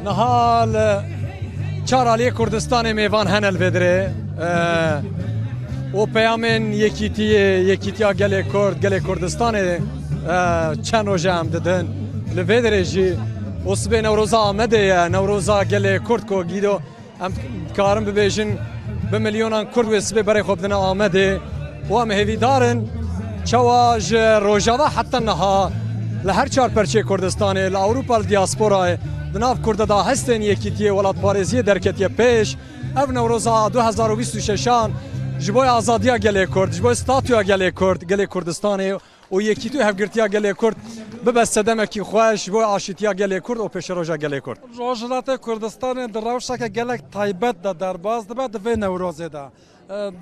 نهال چارالی کردستان میوان هنل بدره و پیامن یکیتیا گل کردستان چند روزه هم دادن لبدره جی وسبه نوروزا آمده نوروزا گل کرد کو گیدو هم کارم ببیشن به میلیونان کرد وسبه برای خوب دن آمده و هم هیوی دارن چواج روزاوا حتی نها لهر چهار پرچه کردستان لاوروپا دیاسپورا دناف کرد دا هستن یکیتیه ولات پارێزیە دەرکەتیە پێش ئەو نەورۆزا 2026 ji bo azadiya gelê Kurd ji bo statûya gelê Kurd gelê Kurdistanê û yekîtî hevgirtiya gelê Kurd bibe sedemekî xweş ji bo aşîtiya gelê Kurd û pêşeroja gelê Kurd. Rojhilatê Kurdistanê di rewşeke gelek taybet de derbas dibe di vê Newrozê de.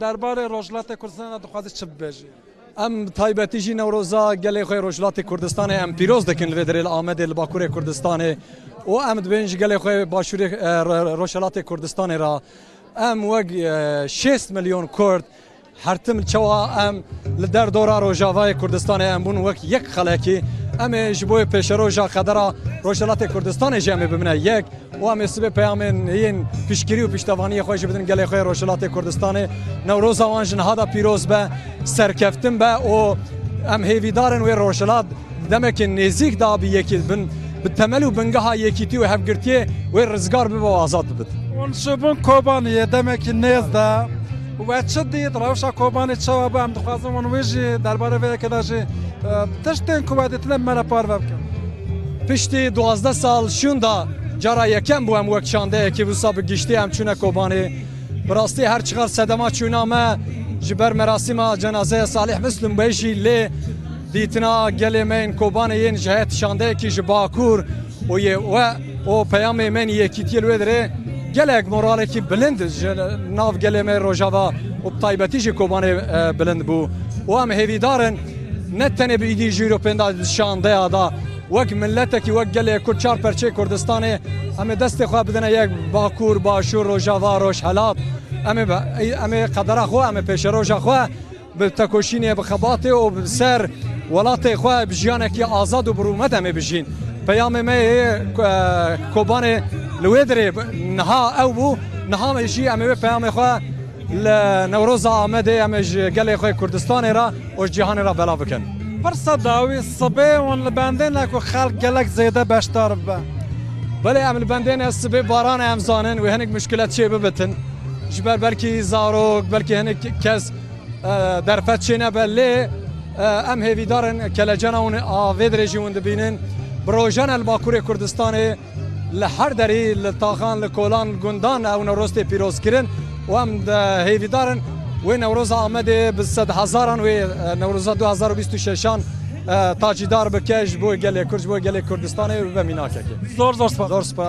Derbarê Rojhilatê Kurdistanê dixwazî çi bibêjî? Em taybetî jî Newroza gelê xwe Rojhilatê Kurdistanê em pîroz dikin li vê derê li Amedê li Bakurê Kurdistanê û em dibêjin ji gelê xwe başûrê Rojhilatê Kurdistanê ra em wek 6 milyon Kurd hertim çawa em li derdora Rojavayê Kurdistanê em bûn wek yek xelekî em ê ji bo pêşeroja xedera Rojhilatê Kurdistanê jî em ê bibine yek û em ê sibê peyamên yên piştgirî û piştevaniyê xwe jî bidin gelê xwe Rojhilatê Kurdistanê Newroza wan ji niha da pîroz be serkeftin be û em hêvîdarin wê rojhilat demekî nêzik da bi yekî bin bi temel û bingeha yekîtî û hevgirtiyê wê rizgar bibe û azad bibit. Wan şibûn Kobaniyê demekî nêz de we çi dît rewşa Kobanî çawa be em dixwazin wan wê jî derbarê vê yekê de jî tiştên ku vedîtine me re parve bikin. Piştî 12 sal şûn da cara yekem bû em wek çandeyekî wisa bi giştî em çûne Kobanê bi rastî her çiqar sedema çûna me ji ber merasîma cenazeya Salih Müslüm Bey jî lê dîtina gelê me yên Kobanê yên ji heyet şandeyekî ji Bakur û yê we o peyamê me yekîtiyê li wê derê gelek moralekî bilind ji nav gelê me Rojava û taybetî jî Kobanê bilind bû û em hêvîdarin ne tenê bi îdî ji Ewropeyên şandeya da wek milletekî wek gelê Kurd çar perçê Kurdistanê em ê destê xwe bidine yek Bakur, Başûr, Rojava, Rojhilat em ê qedera xwe em ê pêşeroja xwe bi tekoşînê bi xebatê û bi ser welatê xwe bi jiyanekî azad û birûmet em ê bijîn. Peyamê me yê Kobanê li wê derê niha ew bû niha me jî em ê wê peyamê xwe li Newroza Amedê em ê ji gelê xwe Kurdistanê ra û ji cîhanê ra belav bikin. Pirsa dawî sibê wan li bendê ku xelk gelek zêde beşdar bibe. Belê em li bendê ne sibê baranê em zanin wê hinek muşkilet çê bibitin ji ber belkî zarok belkî hinek kes derfet çê nebe lê em hêvîdarin kelecena hûn a vê derê jî hûn dibînin bi rojana li Bakurê Kurdistanê li her derî li taxan li kolan gundan ew Newrozê pîrozkirin û em hêvîdarin wê Newroza Amedê bi sed hezaran wê Newroza 2026 tacîdar bike ji bo gelê Kurd ji bo gelê Kurdistanê ve mînakekê. Zor zor spas. Zor spas.